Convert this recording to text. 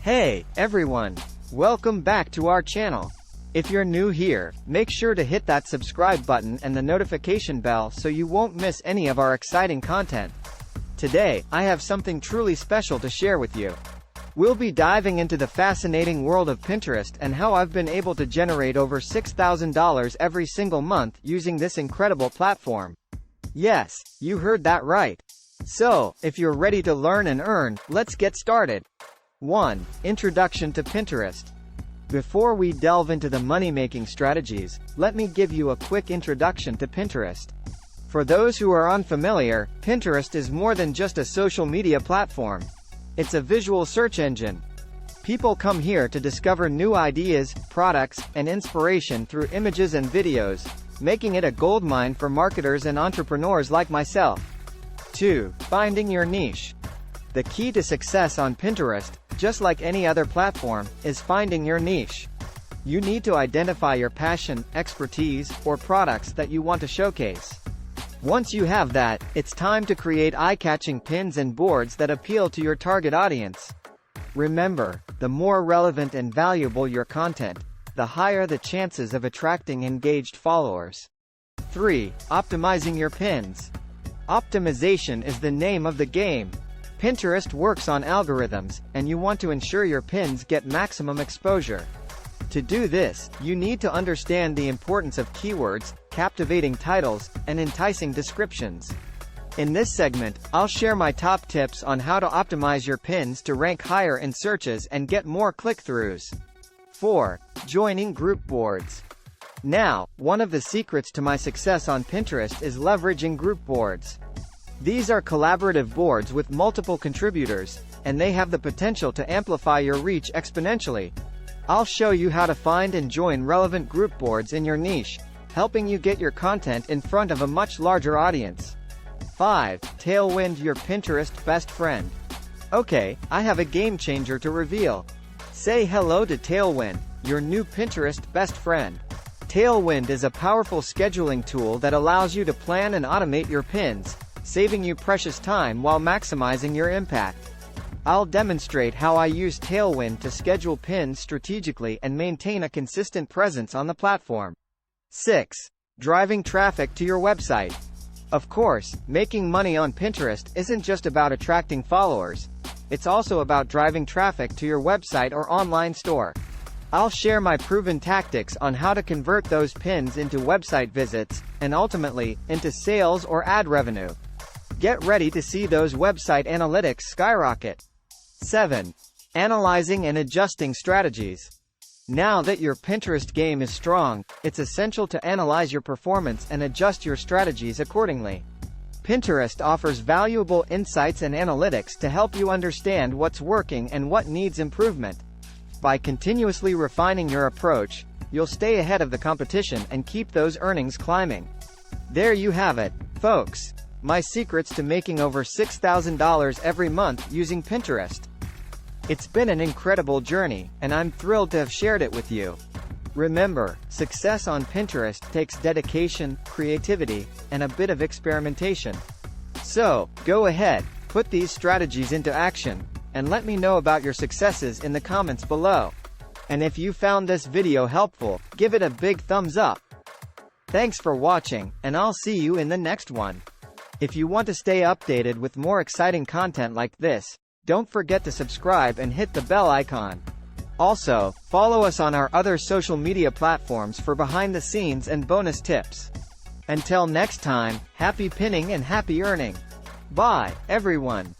Hey, everyone! Welcome back to our channel. If you're new here, make sure to hit that subscribe button and the notification bell so you won't miss any of our exciting content. Today, I have something truly special to share with you. We'll be diving into the fascinating world of Pinterest and how I've been able to generate over $6,000 every single month using this incredible platform. Yes, you heard that right. So, if you're ready to learn and earn, let's get started. 1. Introduction to Pinterest. Before we delve into the money-making strategies, let me give you a quick introduction to Pinterest. For those who are unfamiliar, Pinterest is more than just a social media platform. It's a visual search engine. People come here to discover new ideas, products, and inspiration through images and videos, making it a goldmine for marketers and entrepreneurs like myself. 2. Finding your niche. The key to success on Pinterest, just like any other platform, is finding your niche. You need to identify your passion, expertise, or products that you want to showcase. Once you have that, it's time to create eye-catching pins and boards that appeal to your target audience. Remember, the more relevant and valuable your content, the higher the chances of attracting engaged followers. 3. Optimizing your pins. Optimization is the name of the game. Pinterest works on algorithms, and you want to ensure your pins get maximum exposure. To do this, you need to understand the importance of keywords, captivating titles, and enticing descriptions. In this segment, I'll share my top tips on how to optimize your pins to rank higher in searches and get more click-throughs. 4. Joining group boards. Now, one of the secrets to my success on Pinterest is leveraging group boards. These are collaborative boards with multiple contributors, and they have the potential to amplify your reach exponentially. I'll show you how to find and join relevant group boards in your niche, helping you get your content in front of a much larger audience. 5. Tailwind your Pinterest best friend. Okay, I have a game changer to reveal. Say hello to Tailwind, your new Pinterest best friend. Tailwind is a powerful scheduling tool that allows you to plan and automate your pins, saving you precious time while maximizing your impact. I'll demonstrate how I use Tailwind to schedule pins strategically and maintain a consistent presence on the platform. 6. Driving traffic to your website. Of course, making money on Pinterest isn't just about attracting followers. It's also about driving traffic to your website or online store. I'll share my proven tactics on how to convert those pins into website visits, and ultimately, into sales or ad revenue. Get ready to see those website analytics skyrocket. 7. Analyzing and adjusting strategies. Now that your Pinterest game is strong, it's essential to analyze your performance and adjust your strategies accordingly. Pinterest offers valuable insights and analytics to help you understand what's working and what needs improvement. By continuously refining your approach, you'll stay ahead of the competition and keep those earnings climbing. There you have it, folks. My secrets to making over $6,000 every month using Pinterest. It's been an incredible journey, and I'm thrilled to have shared it with you. Remember, success on Pinterest takes dedication, creativity, and a bit of experimentation. So, go ahead, put these strategies into action, and let me know about your successes in the comments below. And if you found this video helpful, give it a big thumbs up. Thanks for watching, and I'll see you in the next one. If you want to stay updated with more exciting content like this, don't forget to subscribe and hit the bell icon. Also, follow us on our other social media platforms for behind the scenes and bonus tips. Until next time, happy pinning and happy earning. Bye, everyone.